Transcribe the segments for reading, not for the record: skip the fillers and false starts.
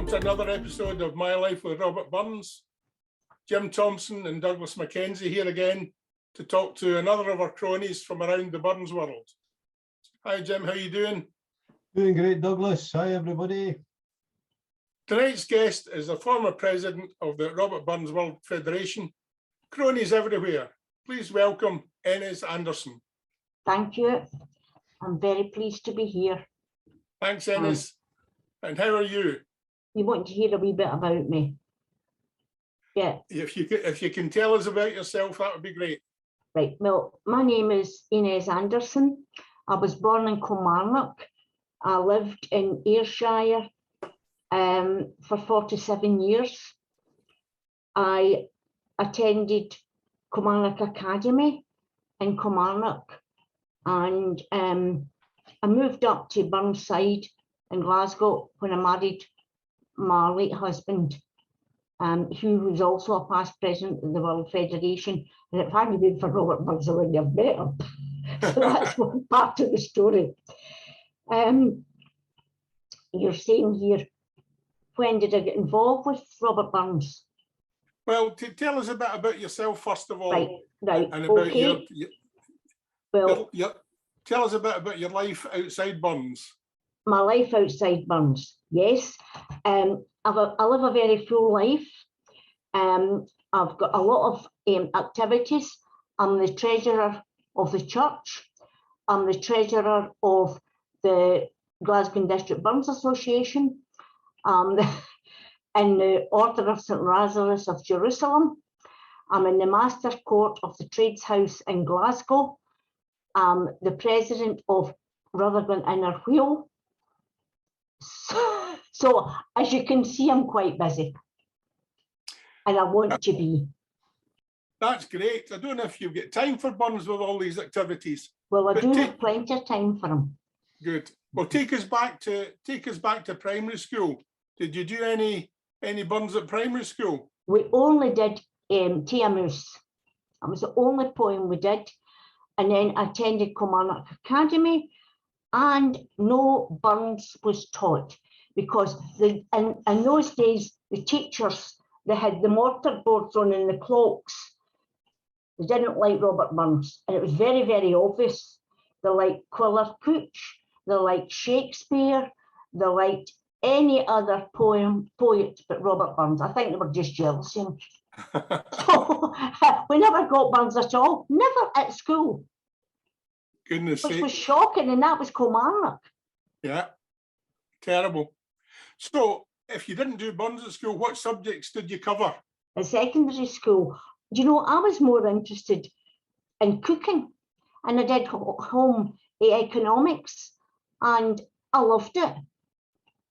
to another episode of My Life with Robert Burns. Jim Thompson and Douglas Mackenzie here again to talk to another of our cronies from around the Burns world. Hi Jim, how you doing? Doing great, Douglas. Hi everybody. Tonight's guest is the former president of the Robert Burns World Federation. Cronies everywhere. Please welcome Enez Anderson. Thank you. I'm very pleased to be here. Thanks, Enez. And how are you? You want to hear a wee bit about me? Yeah. If you can tell us about yourself, that would be great. Right. Well, my name is Enez Anderson. I was born in Kilmarnock. I lived in Ayrshire for 47 years. I attended Kilmarnock Academy in Kilmarnock, and I moved up to Burnside in Glasgow when I married my late husband, who was also a past president of the World Federation. And if I hadn't been for Robert Burns, I wouldn't have met him. So that's one part of the story. You're saying here, when did I get involved with Robert Burns? Well, tell us a bit about yourself, first of all. Right, and about okay. Tell us a bit about your life outside Burns. My life outside Burns, yes. I live a very full life. I've got a lot of activities. I'm the treasurer of the church. I'm the treasurer of the Glasgow District Burns Association. In the Order of St. Lazarus of Jerusalem. I'm in the Master Court of the Trades House in Glasgow. I'm the president of Rutherglen Inner Wheel. So as you can see, I'm quite busy. And I want to be. That's great. I don't know if you've got time for Burns with all these activities. Well, I do have plenty of time for them. Good. Well, take us back to primary school. Did you do any Burns at primary school? We only did Tiamus. That was the only poem we did. And then I attended Kilmarnock Academy, and no Burns was taught because in those days, the teachers, they had the mortar boards on and the clocks. They didn't like Robert Burns, and it was very, very obvious. They liked Quiller Couch, they liked Shakespeare, they liked any other poet but Robert Burns. I think they were just jealous of him. So, we never got Burns at all, never at school. Goodness sake. Which was shocking, and that was Kilmarnock. Yeah, terrible. So, if you didn't do Burns at school, what subjects did you cover? At secondary school, you know, I was more interested in cooking, and I did home economics, and I loved it.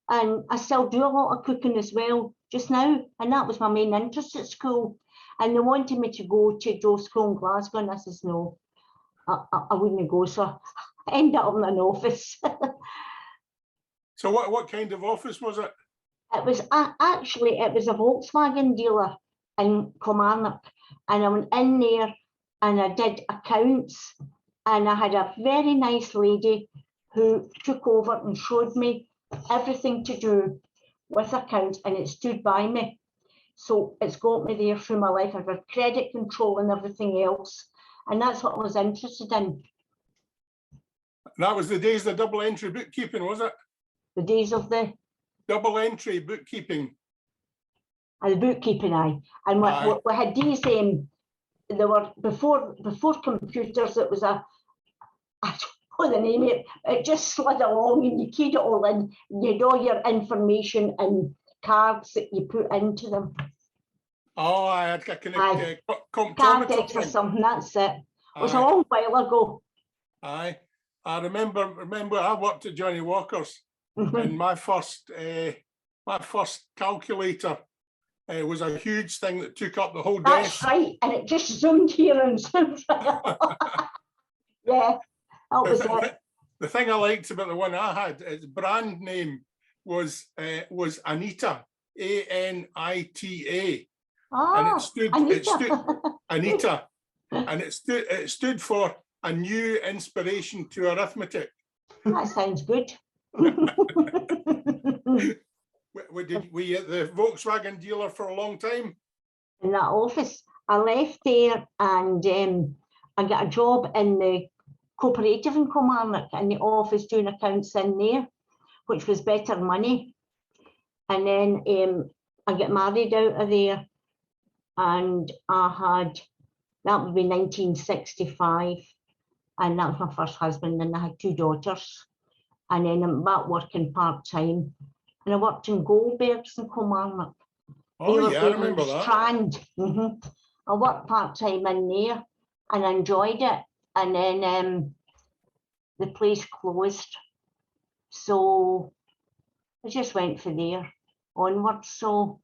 And I still do a lot of cooking as well just now, and that was my main interest at school. And they wanted me to go to Joe School in Glasgow, and I says no, I wouldn't go, so I ended up in an office. So what kind of office was it? It was actually, it was a Volkswagen dealer in Kilmarnock, and I went in there and I did accounts, and I had a very nice lady who took over and showed me everything to do with accounts, and it stood by me. So it's got me there through my life. I've got credit control and everything else, and that's what I was interested in. That was the days of double entry bookkeeping, was it? The days of the double entry bookkeeping. And the bookkeeping, aye. And we had these, there were, before computers, it was I don't know the name of it, it just slid along and you keyed it all in, you had all your information and cards that you put into them. Oh, I had a kind of Cardex or something, that's it. It was a long while ago. Aye, I remember I worked at Johnny Walker's, and my first calculator was a huge thing that took up the whole desk. That's right, and it just zoomed here and zoomed. Yeah, that was it. The thing I liked about the one I had, its brand name was Anita, A-N-I-T-A. And it stood Anita, and it stood for a new inspiration to arithmetic. That sounds good. Were you at the Volkswagen dealer for a long time? In that office. I left there and I got a job in the cooperative in Kilmarnock in the office doing accounts in there, which was better money. And then I got married out of there, and I had, that would be 1965, and that was my first husband, and I had 2 daughters. And then I'm back working part-time, and I worked in Goldbergs in Kilmarnock. Oh yeah, I remember that. Strand. I worked part-time in there and I enjoyed it. And then the place closed. So I just went for there onwards. So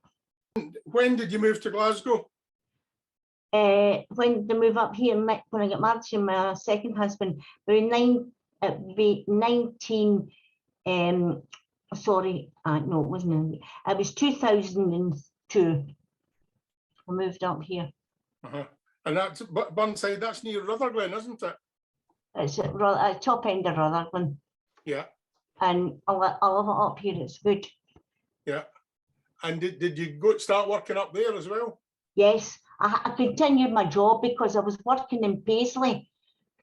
when did you move to Glasgow? when they move up here, when I got married to my second husband, it would be 19, sorry, no, it wasn't. It was 2002. I moved up here. And that's Burnside, that's near Rutherglen, isn't it? It's at top end of Rutherglen. Yeah. And I love it up here, it's good. Yeah. And did you start working up there as well? Yes, I continued my job because I was working in Paisley.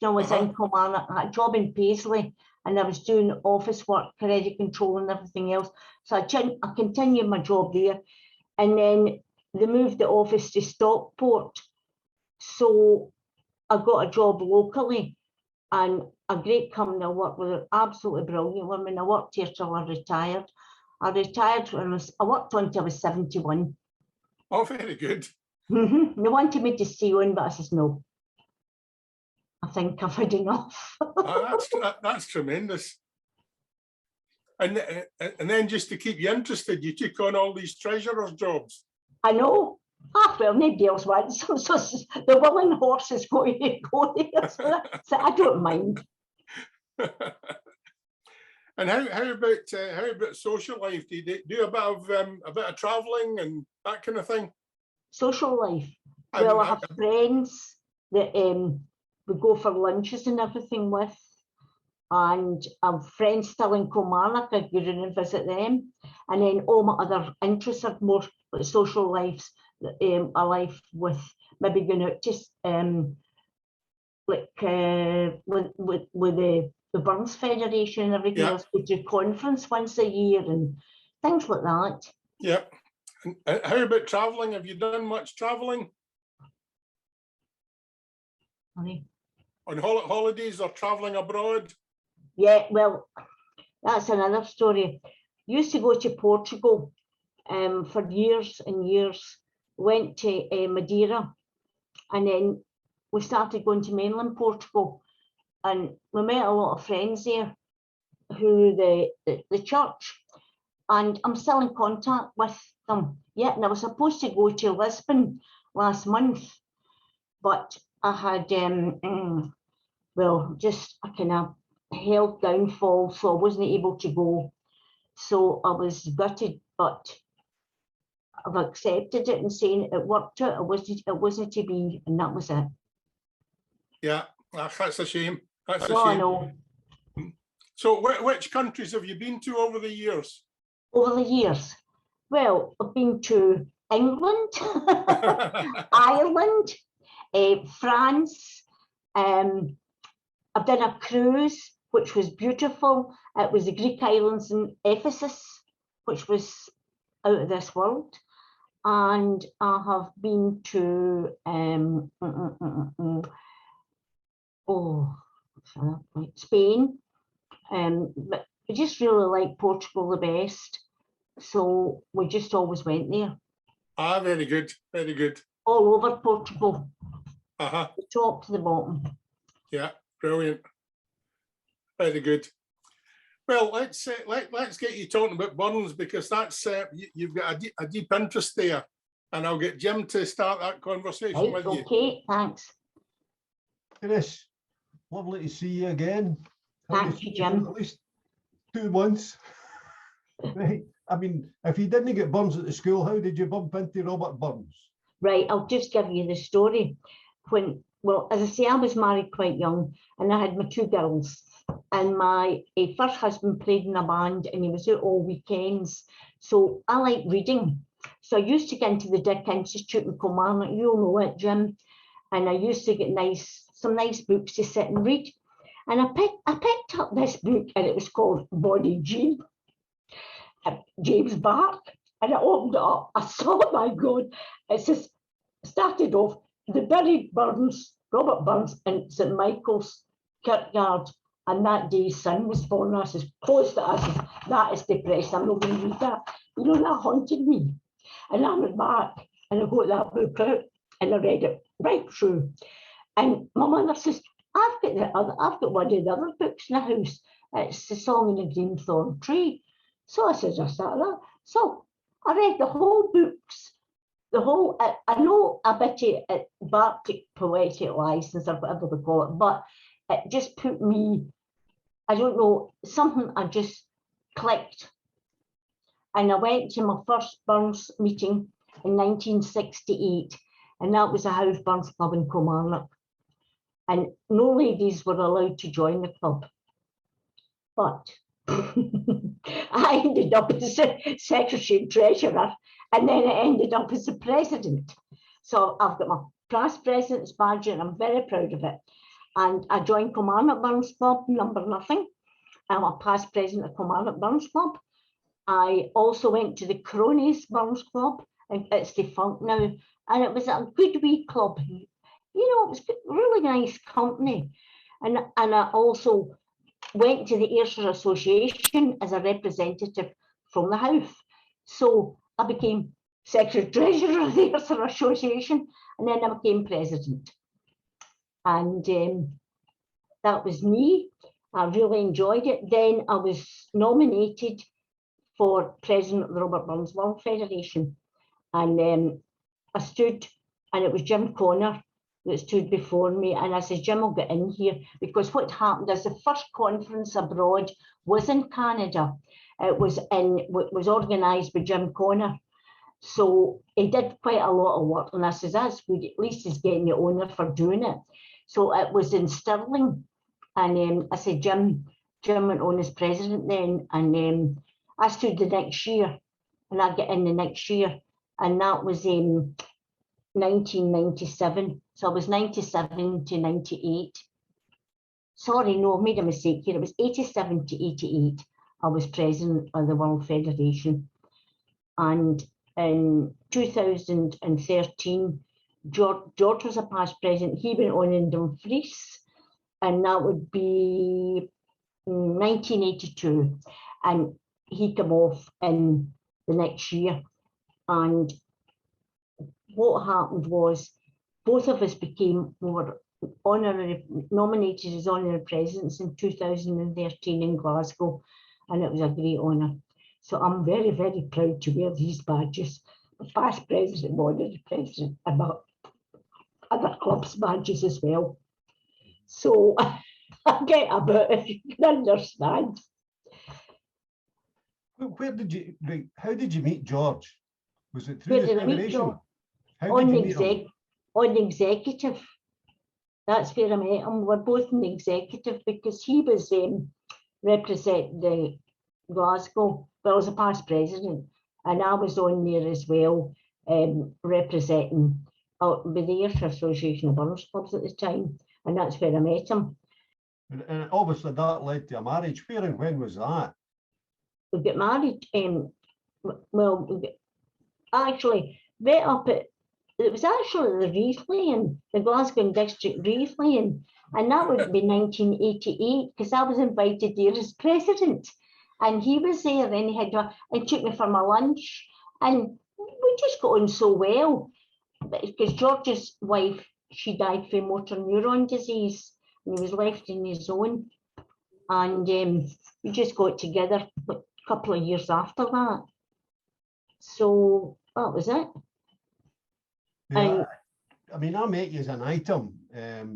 I was in Kilmarnock, I had a job in Paisley, and I was doing office work, credit control and everything else. So I continued my job there. And then they moved the office to Stockport. So I got a job locally, and a great company I worked with, absolutely brilliant women. I worked here till I retired. I retired when I worked until I was 71. Oh, very good. They wanted me to stay on, but I says no. I think I've had enough. That's tremendous. And then just to keep you interested, you took on all these treasurer's jobs. I know. Ah, well, nobody else wants. So the willing horse is going to go there. So I don't mind. And how about social life? Do you do a bit of travelling and that kind of thing? Social life. Well, I have friends that we go for lunches and everything with, and I have friends still in Kilmarnock. I go in and visit them, and then all my other interests are more like social lives. A life with maybe going out just with the Burns Federation and everything else. We do conference once a year and things like that. Yeah. And how about traveling? Have you done much traveling? Honey. On holidays or traveling abroad? Yeah, well, that's another story. Used to go to Portugal for years and years. Went to Madeira, and then we started going to mainland Portugal, and we met a lot of friends there who the church, and I'm still in contact with them. Yeah, and I was supposed to go to Lisbon last month, but I had well, just a kind of health downfall, so I wasn't able to go. So I was gutted, but I've accepted it and saying it worked out. It wasn't to be, and that was it. Yeah, that's a shame. That's a shame. I know. So which countries have you been to over the years? Over the years? Well, I've been to England, Ireland, France. I've done a cruise, which was beautiful. It was the Greek islands in Ephesus, which was out of this world. And I have been to Spain, but I just really like Portugal the best, so we just always went there. Ah, very good, very good. All over Portugal, the top to the bottom. Yeah, brilliant, very good. Well, let's get you talking about Burns, because that's you've got a deep interest there, and I'll get Jim to start that conversation with you. Okay, thanks. Chris, lovely to see you again. Thank you, Jim. At least 2 months. Right. I mean, if you didn't get Burns at the school, how did you bump into Robert Burns? Right, I'll just give you the story. Well, as I say, I was married quite young, and I had my 2 girls, and my first husband played in a band, and he was out all weekends. So I like reading. So I used to get into the Dick Institute in Kilmarnock, you all know it, Jim. And I used to get some nice books to sit and read. And I picked up this book, and it was called Body Jean, James Bark. And I opened it up. I saw, oh my God, it says, started off, the buried Burns, Robert Burns in St Michael's Kirkyard. And that day, sun was falling. I says, close that. I says, that is depressing. I'm not going to read that. You know, that haunted me. And I went back and I got that book out and I read it right through. And my mother says, I've got one of the other books in the house. It's The Song in the Green Thorn Tree. So I said, I started that. So I read the whole books, the whole, I know a bit of Barclay poetic license or whatever they call it, but it just put me, I don't know, something I just clicked. And I went to my first Burns meeting in 1968, and that was a House Burns Club in Kilmarnock. And no ladies were allowed to join the club. But I ended up as secretary and treasurer, and then I ended up as the president. So I've got my past president's badge, and I'm very proud of it. And I joined Kilmarnock Burns Club, number nothing. I'm a past president of Kilmarnock Burns Club. I also went to the Cronies Burns Club, and it's defunct now. And it was a good wee club. You know, it was really nice company. And I also went to the Ayrshire Association as a representative from the house. So I became secretary treasurer of the Ayrshire Association, and then I became president. And that was me. I really enjoyed it. Then I was nominated for president of the Robert Burns World Federation. And I stood, and it was Jim Connor that stood before me, and I said, Jim will get in here, because what happened is the first conference abroad was in Canada. It was organised by Jim Connor. So he did quite a lot of work, and I said, that's good, at least he's getting the honour for doing it. So it was in Stirling, and I said, Jim went on as president then, and I stood the next year, and I get in the next year, and that was 1997. So I was 97 to 98. Sorry, no, I made a mistake here. It was 87 to 88. I was president of the World Federation. And in 2013, George was a past president. He went on in Dumfries, and that would be 1982. And he came off in the next year. And what happened was both of us became honorary, nominated as honorary presidents in 2013 in Glasgow, and it was a great honour. So I'm very, very proud to wear these badges. The past president, honorary president, about other clubs' badges as well. So I get a bit, if you can understand. Where did you, how did you meet George? Was it through Where the did I meet federation? George? How did you meet him? On the executive. That's where I met him. We're both in the executive, because he was representing the Glasgow, but I was a past president, and I was on there as well, representing with the Ayrshire Association of Burns Clubs at the time, and that's where I met him. And obviously that led to a marriage. Where and when was that? We got married, well, actually, right up at, it was actually the Riesling, the Glasgow District Riesling, and that would be 1988, because I was invited there as president, and he was there, and he took me for my lunch, and we just got on so well, because George's wife, she died from motor neuron disease, and he was left on his own, and we just got together a couple of years after that. So that was it. Yeah, I mean, I met you as an item at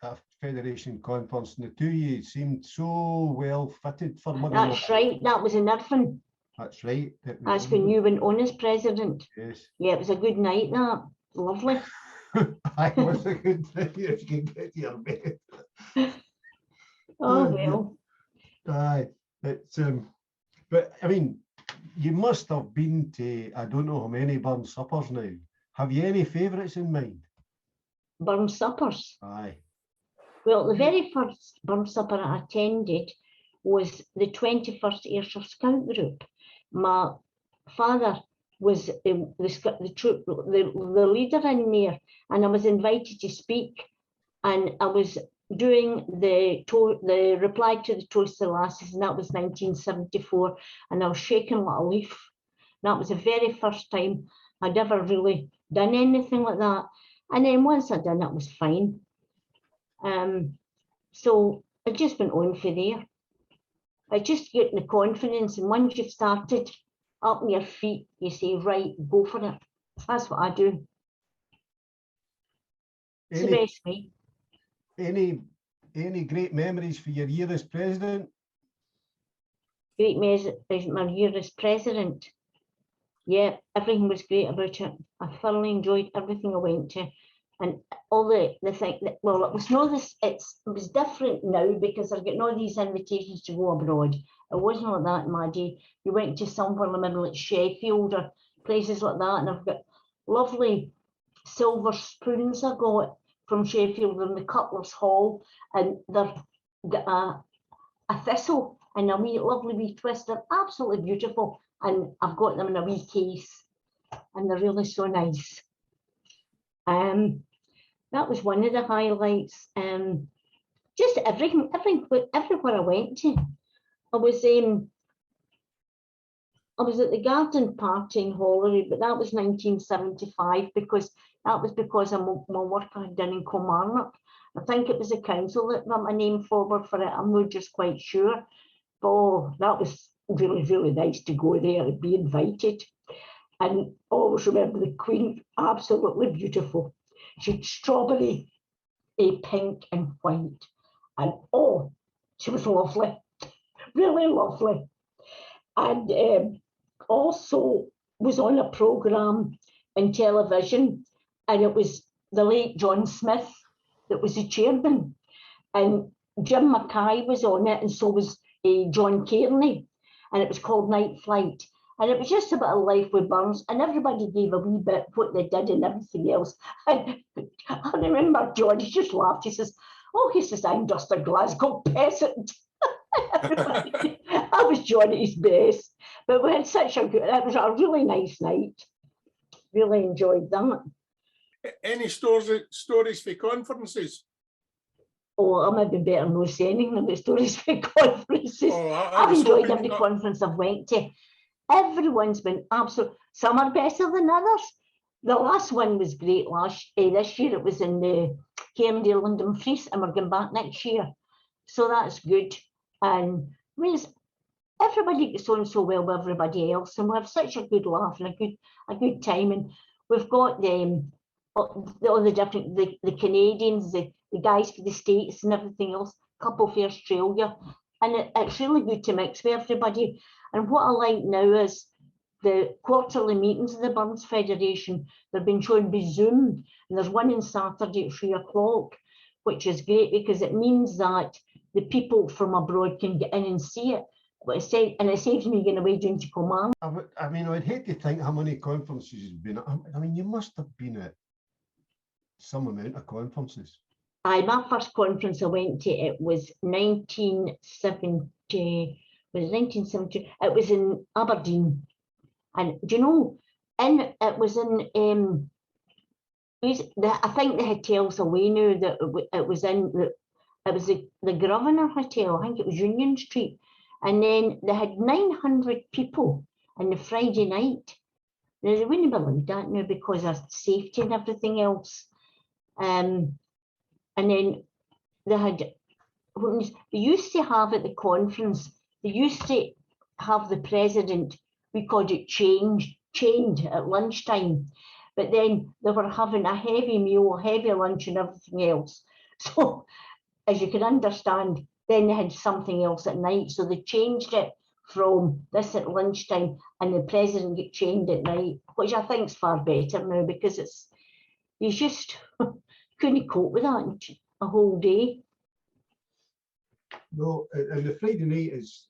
a federation conference, and the two of you seemed so well fitted for one another. That's right, that was in Irvine. That's right. That's when you went on as president. Yes. Yeah, it was a good night, that. Lovely. I was a good thing if you get your bed. Oh, Yeah. well. Aye, it's but I mean, you must have been to I don't know how many burn suppers now. Have you any favourites in mind? Burn suppers. Aye. Well, the very first burn supper I attended was the 21st Ayrshire Scout Group. My father was the leader in there, and I was invited to speak, and I was doing the reply to the toast to lasses, and that was 1974, and I was shaking like a leaf. That was the very first time I'd ever really done anything like that, and then once I done it, was fine. So I just went on for there. I just get the confidence, and once you've started up on your feet, you say, right, go for it. That's what I do. It's the best way. Any great memories for your year as president? Great is my year as president. Yeah, everything was great about it. I thoroughly enjoyed everything I went to, and all the thing that, well, it was no this. It was different now because I'm getting all these invitations to go abroad. It wasn't like that in my day. You went to somewhere in the middle, like Sheffield or places like that, and I've got lovely silver spoons I got from Sheffield in the Cutler's Hall, and they've got a thistle and a wee lovely wee twist. They're absolutely beautiful, and I've got them in a wee case, and they're really so nice. That was one of the highlights. Just everything, everywhere I went to. I was at the garden party in Holloway, but that was 1975 because that was because of my work I had done in Kilmarnock. I think it was the council that got my name forward for it. I'm not just quite sure. But oh, that was really, really nice to go there and be invited. And I always remember the Queen, absolutely beautiful. She had strawberry, pink and white. And oh, she was lovely, really lovely. And also was on a programme in television, and it was the late John Smith that was the chairman, and Jim Mackay was on it, and so was John Kearney, and it was called Night Flight, and it was just about a life with burns, and everybody gave a wee bit what they did and everything else. And I remember John, he just laughed, he says, oh, he says, I'm just a Glasgow peasant. I was John at his best, but we had such a good, it was a really nice night. Really enjoyed that. Any stories for conferences? Oh, I might be better not saying anything about stories for conferences. Oh, I've enjoyed every conference I've went to. Everyone's been absolute. Some are better than others. The last one was great this year. It was in the Cairndale and Dumfries, and we're going back next year. So that's good. And I mean, everybody gets on so well with everybody else, and we have such a good laugh and a good time. And we've got all the different the Canadians, the guys for the States and everything else, couple for Australia, and it's really good to mix with everybody. And what I like now is the quarterly meetings of the Burns Federation. They've been shown by Zoom, and there's one on Saturday at 3 o'clock, which is great because it means that the people from abroad can get in and see it. And it saves me getting away doing to Kilmarnock. I mean, I'd hate to think how many conferences you've been at. I mean, you must have been at some amount of conferences. My first conference I went to, it was 1970. Was it 1970? It was in Aberdeen, and do you know? It was in I think the hotel's away now. That it was in it was the Grosvenor Hotel. I think it was Union Street, and then they had 900 people on the Friday night. Now they wouldn't believe that now because of safety and everything else. And then they had, they used to have at the conference, they used to have the president, we called it chained at lunchtime, but then they were having a heavy meal, heavy lunch and everything else. So as you can understand, then they had something else at night. So they changed it from this at lunchtime and the president get chained at night, which I think is far better now because you just couldn't cope with that a whole day. No, and the Friday night is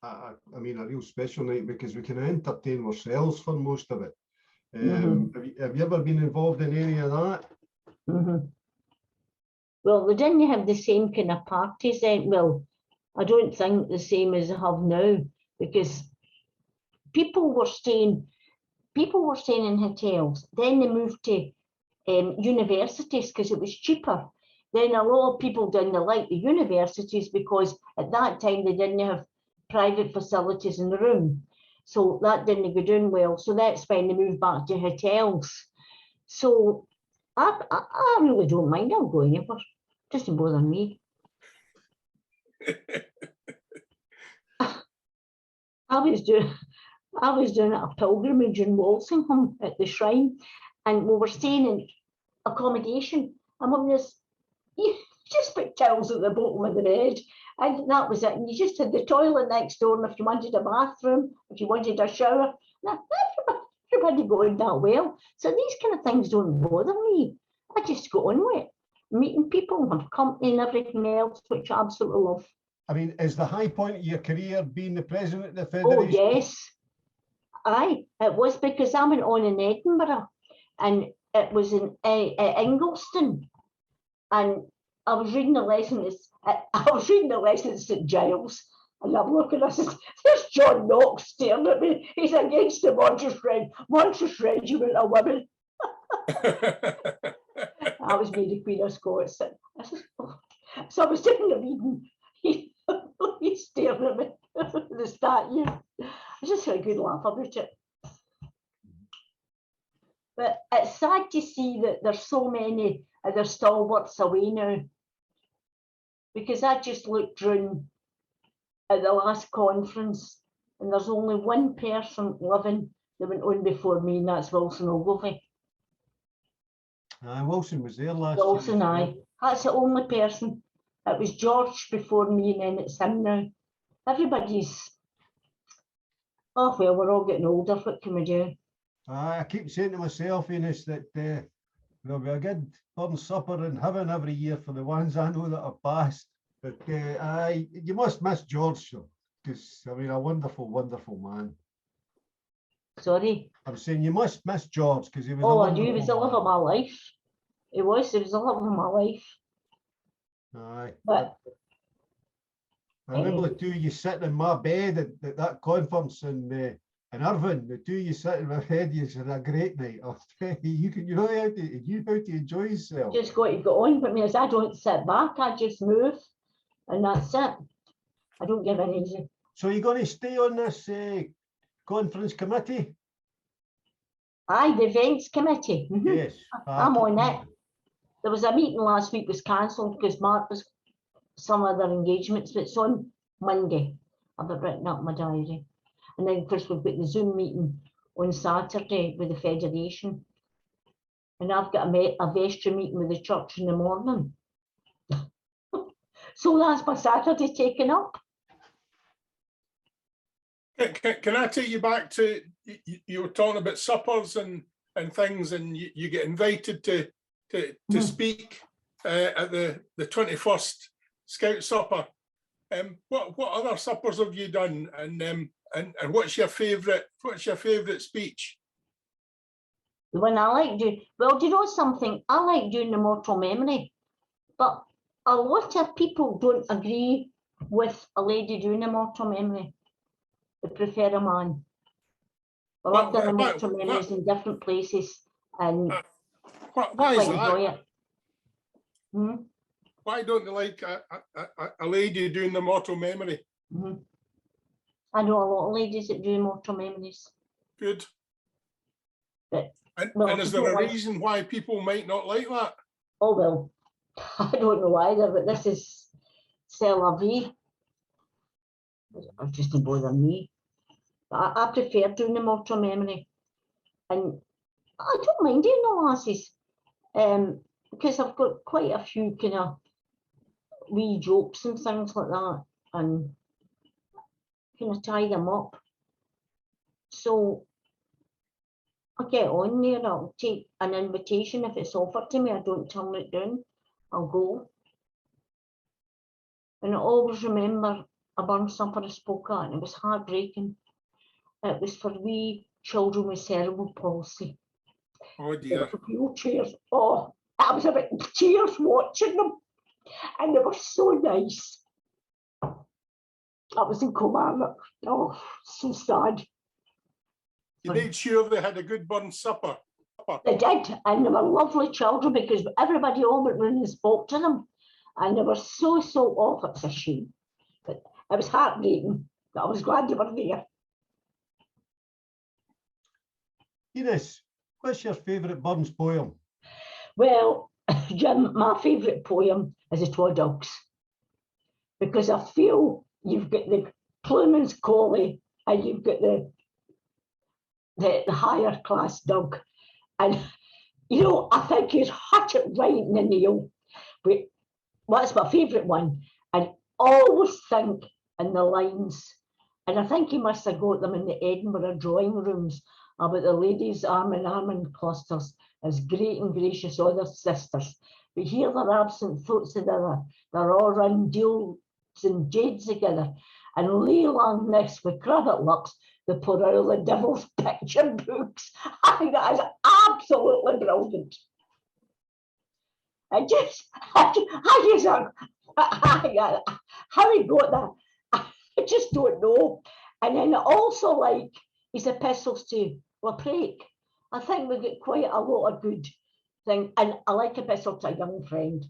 I mean, a real special night because we can entertain ourselves for most of it. Have you ever been involved in any of that? Well, they didn't have the same kind of parties then. Well, I don't think the same as they have now, because people were staying in hotels. Then they moved to universities because it was cheaper. Then a lot of people didn't like the universities because at that time they didn't have private facilities in the room. So that didn't go down well. So that's when they moved back to hotels. So I really don't mind. I'll go anywhere. Doesn't bother me. I was doing a pilgrimage in Walsingham at the shrine, and we were staying in accommodation. And when this, you just put towels at the bottom of the bed, and that was it. And you just had the toilet next door, and if you wanted a bathroom, if you wanted a shower, everybody going that well. So these kind of things don't bother me. I just go on with it, meeting people, have company and everything else, which I absolutely love. I mean, is the high point of your career being the president of the Oh, Federation? yes. Aye, it was because I went on in Edinburgh, and it was in Ingliston, and I was reading the lessons. I was reading the lesson at St Giles, and I'm looking. I said, "There's John Knox staring at me. He's against the Montrose Regiment of Women." I was made a Queen of Scots. I said, oh. So I was sitting there reading. He's staring at me. The statue. I just had a good laugh about it. But it's sad to see that there's so many of their stalwarts away now. Because I just looked round at the last conference, and there's only one person living that went on before me, and that's Wilson Ogilvie. Wilson was there last Wilson, year. aye. That's the only person. It was George before me, and then it's him now. Everybody's, oh well, we're all getting older. What can we do? I keep saying to myself, Enez, that there'll be a good burn supper in heaven every year for the ones I know that are passed. But you must miss George, because I mean, a wonderful, wonderful man. Sorry. I'm saying you must miss George because he was. Oh, I do. He was the love of my life. He was the love of my life. Aye. But I remember the two of you sitting in my bed at that conference in Irvine. The two of you sitting in my bed, you had a great night. You know how to enjoy yourself. Just got to go on. But means I don't sit back. I just move, and that's it. I don't give any. So you're going to stay on this conference committee? Aye, the events committee. Yes. I'm on it. There was a meeting last week was cancelled because Mark was some other engagements, but it's on Monday. I've written up my diary. And then of course we've got the Zoom meeting on Saturday with the Federation. And I've got a vestry meeting with the church in the morning. So that's my Saturday taken up. Can I take you back to, you were talking about suppers and things, and you get invited to speak at the 21st Scout Supper. What other suppers have you done, and what's your favourite speech? The one I like doing, well, do you know something? I like doing the mortal memory, but a lot of people don't agree with a lady doing the mortal memory. They prefer a man. Well, I've done the mortal memories in different places, and why is that? Hmm? Why don't they like a lady doing the mortal memory? I know a lot of ladies that do mortal memories. Good. But, and is there a reason why people might not like that? Oh, well, I don't know either, but this is c'est la vie. It just doesn't bother me. But I prefer doing the mortal memory. And I don't mind doing the lasses. Because I've got quite a few kind of wee jokes and things like that, and kind of tie them up. So I get on there. I'll take an invitation if it's offered to me. I don't turn it down. I'll go. And I always remember a burn supper I spoke at, and it was heartbreaking. It was for wee children with cerebral palsy. Oh dear. Wheelchairs. Oh, I was a bit in tears watching them, and they were so nice. I was in Kilmarnock. Oh, so sad. You made sure they had a good burn supper. They did, and they were lovely children because everybody all went round and spoke to them, and they were so off. It's a shame, but it was heartbreaking. But I was glad they were there. Enez, what's your favourite Burns poem? Well, Jim, my favourite poem is the Twa Dogs, because I feel you've got the Plumans collie and you've got the higher class dog, and you know, I think he's hit it right in the nail. But that's my favourite one, and always think in the lines, and I think he must have got them in the Edinburgh drawing rooms about the ladies arm in arm in clusters as great and gracious other sisters. But here they're absent thoughts together, they're all round deals and jades together, and lay along this with cravat looks, they pour out all the devil's picture books. I think that is absolutely brilliant. I just how he got that, I just don't know. And then also like his epistles to Laprake. I think we get quite a lot of good thing, and I like Epistle to a Young Friend.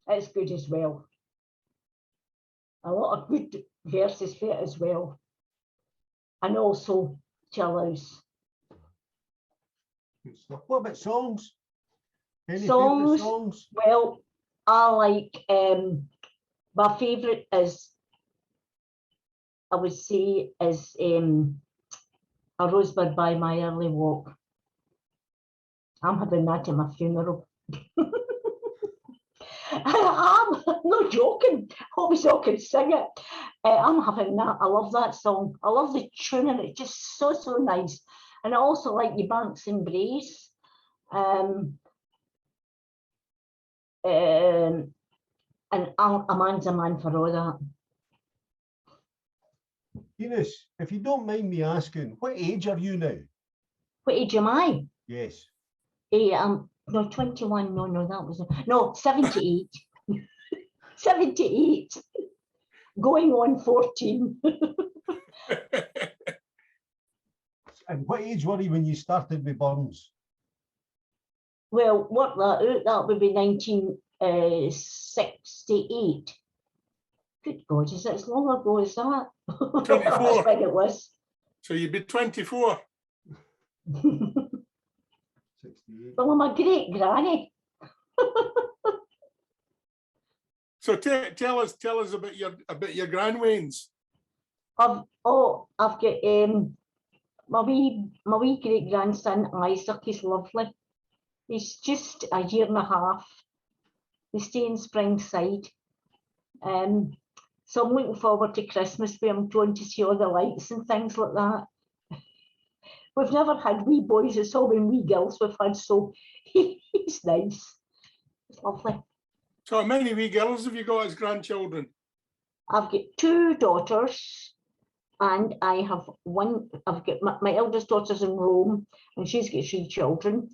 It's good as well. A lot of good verses for it as well. And also Chillhouse. What about songs? Any Songs? favourite songs? Well, I like my favourite is, I would say, is A Rosebud by My Early Walk. I'm having that at my funeral. I'm not joking. Hope we all can sing it. I'm having that. I love that song. I love the tune, and it's just so nice. And I also like the Banks Embrace. And a man's a man for all that. Enez, if you don't mind me asking, what age are you now? What age am I? Yes. No, 21. No, that was no 78. 78. Going on 14. And what age were you when you started with Burns? Well, what that would be 1968. Good God, is it as long ago as that? 24. That's when it was. So you'd be 24. 68. Well, I'm a great granny. So tell us about your grandwains. I've got my wee great grandson Isaac. He's lovely. He's just a year and a half. We stay in Springside. So I'm looking forward to Christmas with him, going to see all the lights and things like that. We've never had wee boys, it's all been wee girls we've had, so he's nice. It's lovely. So how many wee girls have you got as grandchildren? I've got 2 daughters, and I have one. I've got my eldest daughter's in Rome, and she's got 3 children.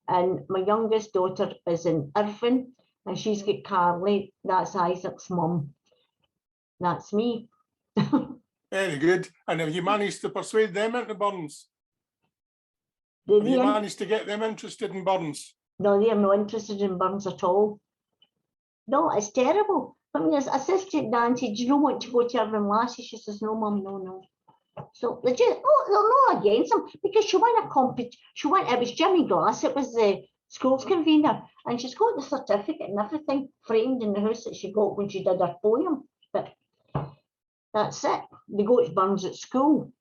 And my youngest daughter is in Irvine, and she's got Carly. That's Isaac's mum. That's me. Very good. And have you managed to persuade them into Burns? Have you managed to get them interested in Burns? No, they're not interested in Burns at all. No, it's terrible. I mean, I says to Nancy, do you not want to go to Irvine Lassie? She says, no, Mum, no. So they just, they're not against them, because she won a competition. It was Jimmy Glass, it was the school's convener, and she's got the certificate and everything framed in the house that she got when she did her poem. But that's it. They go to Burns at school,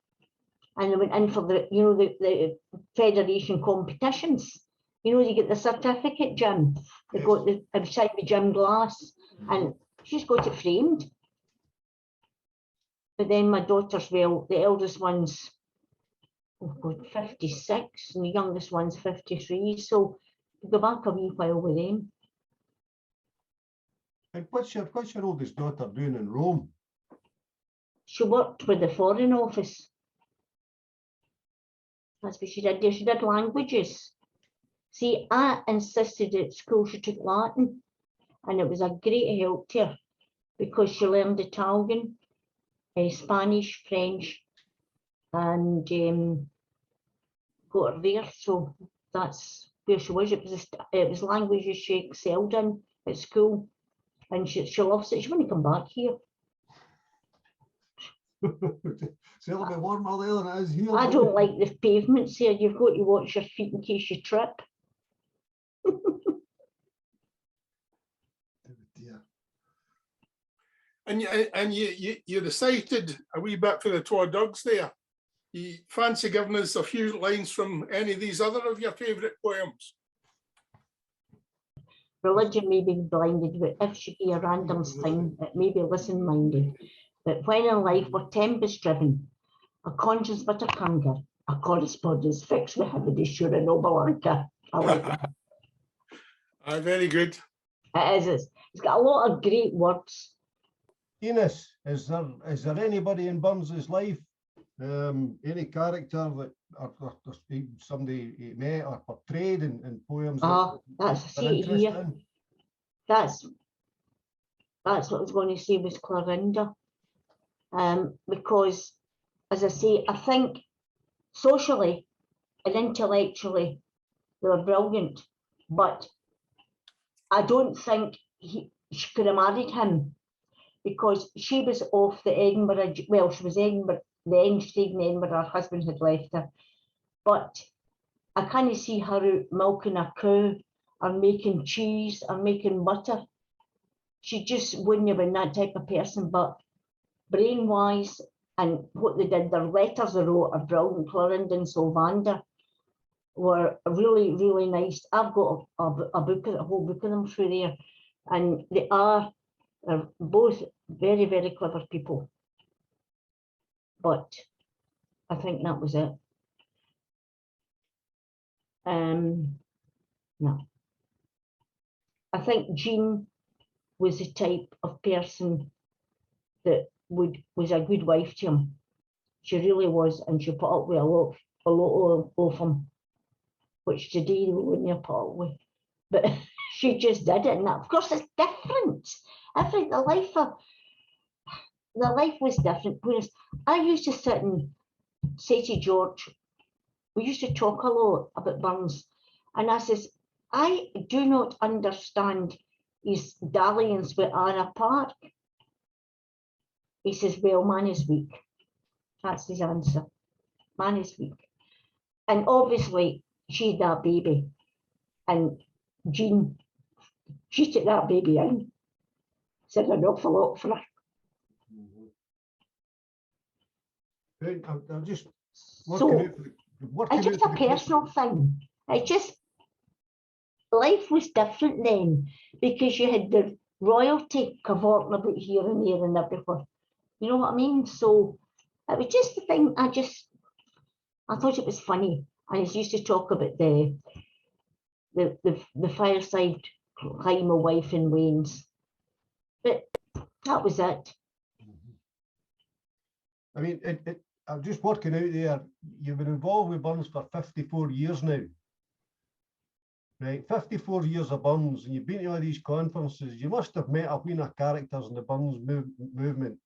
and they went in for the federation competitions. You know, you get the certificate, Jim. They got the outside with Jim Glass, and she's got it framed. But then my daughters, well, the eldest one's 56, and the youngest one's 53. So we go back a wee while with them. And what's your oldest daughter doing in Rome? She worked with the Foreign Office. That's what she did. She did languages. See, I insisted at school she took Latin, and it was a great help to her because she learned Italian, Spanish, French, and got her there. So that's where she was. It was languages she excelled in at school, and she loves it. She wouldn't come back here. It's a little bit warmer there than it is here. I don't like the pavements here. You've got to watch your feet in case you trip. Dear. And you recited a wee bit for the twa dogs there. You fancy giving us a few lines from any of these other of your favourite poems? Religion may be blinded, but if she be a random thing, it may be listen-minded. But when in life we're tempest-driven, a conscience but a canker, a correspondence fixed with heaven is sure a noble anchor. I like that. Very good. It is. It's got a lot of great words. Enez, is there anybody in Burns's life, any character that or somebody he met or portrayed in poems? That's see it here. That's what I was going to say was Clarinda. Because, as I say, I think socially and intellectually they were brilliant, but I don't think she could have married him because she was off the Edinburgh, well, she was Edinburgh, the end stayed in Edinburgh, her husband had left her, but I can't see her out milking a cow or making cheese or making butter. She just wouldn't have been that type of person, but brain-wise and what they did, their letters they wrote are brilliant. Clorinda and Sylvander were really, really nice. I've got a whole book of them through there, and they're both very, very clever people. But I think that was it. No. I think Jean was the type of person that was a good wife to him. She really was, and she put up with a lot of them, which today they wouldn't have put up with. But she just did it, and that, of course, it's different. I think the life was different. Whereas I used to sit and say to George, we used to talk a lot about Burns, and I says, I do not understand his dalliance with Anna Park. He says, well, man is weak. That's his answer. Man is weak. And obviously, she had that baby. And Jean, she took that baby in. Said an awful lot for her. I'm just So, it's just a personal thing. It's just, life was different then because you had the royalty cavorting about here and there and everywhere. You know what I mean? So it was just the thing. I thought it was funny. I used to talk about the fireside climb a wife in Wayne's, but that was it. I mean, I'm just working out there. You've been involved with Burns for 54 years now. Right, 54 years of Burns, and you've been to all these conferences. You must have met a wheen of characters in the Burns movement.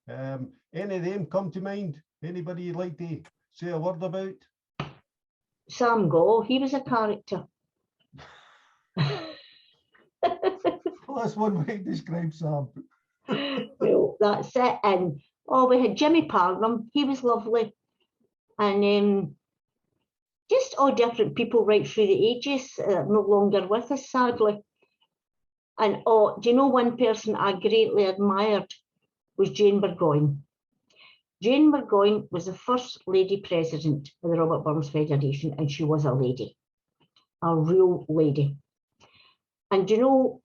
Any of them come to mind? Anybody you'd like to say a word about? Sam Gaw, he was a character. Well, that's one way to describe Sam. Well, that's it. And we had Jimmy Parnham, he was lovely. And just all different people right through the ages, no longer with us, sadly. And do you know one person I greatly admired was Jane Burgoyne. Jane Burgoyne was the first lady president of the Robert Burns Federation, and she was a lady, a real lady. And do you know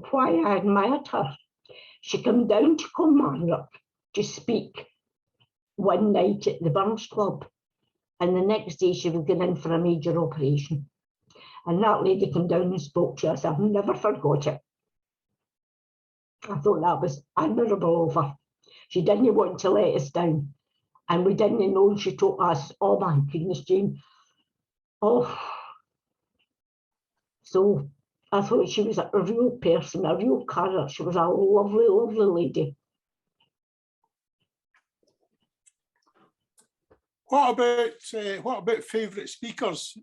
why I admired her? She came down to Kilmarnock to speak one night at the Burns Club, and the next day she was going in for a major operation. And that lady came down and spoke to us. I've never forgot it. I thought that was admirable of her. She didn't want to let us down. And we didn't know she took us. Oh my goodness, Jane. Oh. So I thought she was a real person, a real character. She was a lovely, lovely lady. What about favourite speakers?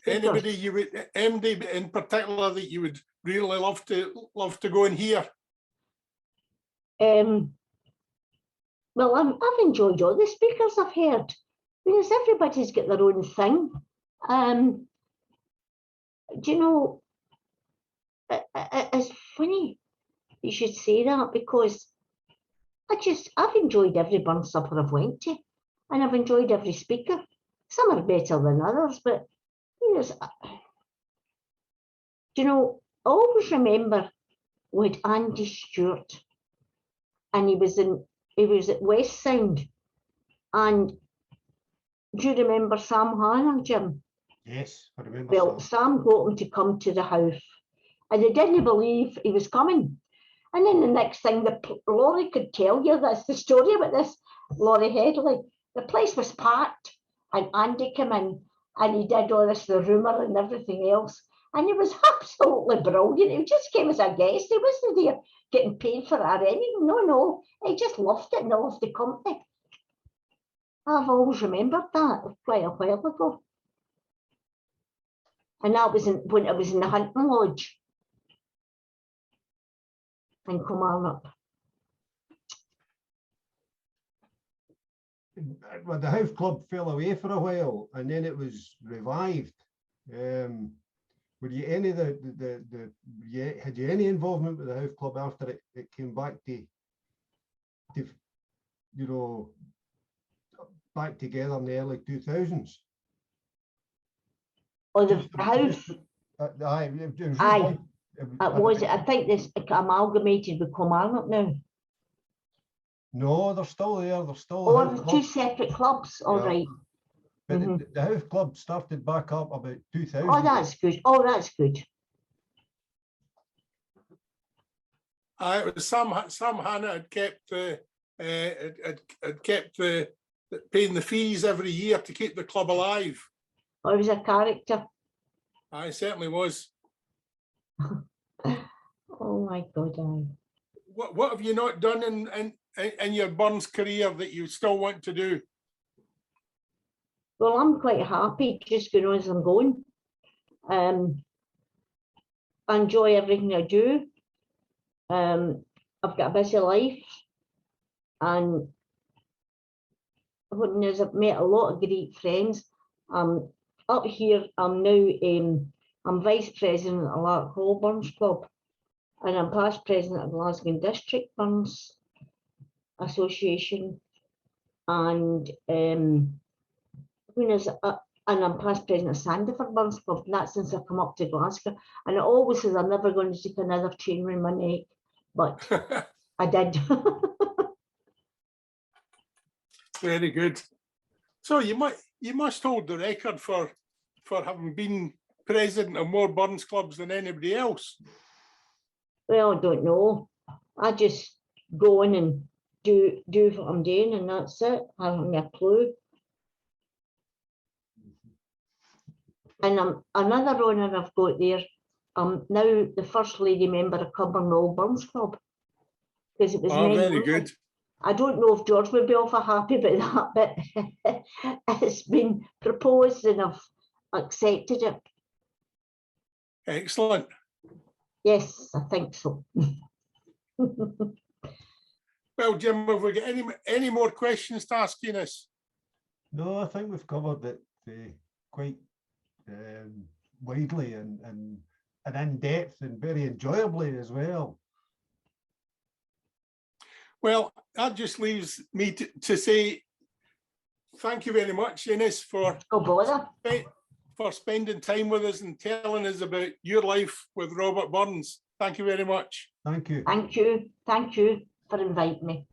Anybody you would, MD in particular, that you would really love to go and hear? Well, I've enjoyed all the speakers I've heard, because everybody's got their own thing. Do you know, it's funny you should say that, because I've enjoyed every burn supper I've went to, and I've enjoyed every speaker. Some are better than others, but yes, do you know, I always remember with Andy Stewart, and he was at West Sound, and do you remember Sam Hannah, Jim? Yes, I remember. Well, Sam got him to come to the house, and they didn't believe he was coming. And then the next thing, Laurie could tell you this, the story about this, Laurie Headley. The place was packed, and Andy came in, and he did all this, the rumour and everything else. And he was absolutely brilliant. He just came as a guest. He wasn't there getting paid for it or anything. No, he just loved it and loved the company. I've always remembered that quite a while ago. And that was when I was in the hunting lodge in Kilmarnock. Well, the House Club fell away for a while, and then it was revived. Were you any had you any involvement with the House Club after it came back to you know, back together in the early 2000s? Oh, the house. Aye. It was. I think this amalgamated with Kilmarnock now. No, they're still there. They're still. Oh, two separate clubs. All right. But the House Club started back up about 2000. Oh, that's good. Oh, that's good. It was Sam Hannah had kept paying the fees every year to keep the club alive. Oh, he was a character. I certainly was. Oh my God! What have you not done in your Burns career that you still want to do? Well, I'm quite happy just going on as I'm going. I enjoy everything I do. I've got a busy life, and I've met a lot of great friends. Up here, I'm now I'm vice president of Lark Hall Burns Club, and I'm past president of Glasgow District Burns Association, and and I'm past president of Sandyford Burns Club, and that's since I've come up to Glasgow. And it always says I'm never going to take another chain around my neck, but I did. Very good. So you must hold the record for having been president of more Burns clubs than anybody else. Well, I don't know. I just go in and do what I'm doing, and that's it. I haven't a clue. And another honour I've got there. I'm now the first lady member of Cumbernauld Burns Club, because it was very good. I don't know if George would be awful happy about that, but it's been proposed and I've accepted it. Excellent. Yes, I think so. Well, Jim, have we got any more questions to ask Enez? No, I think we've covered it quite widely and in depth and very enjoyably as well. Well, that just leaves me to say thank you very much, Enez, for spending time with us and telling us about your life with Robert Burns. Thank you very much. Thank you. Thank you. Thank you for inviting me.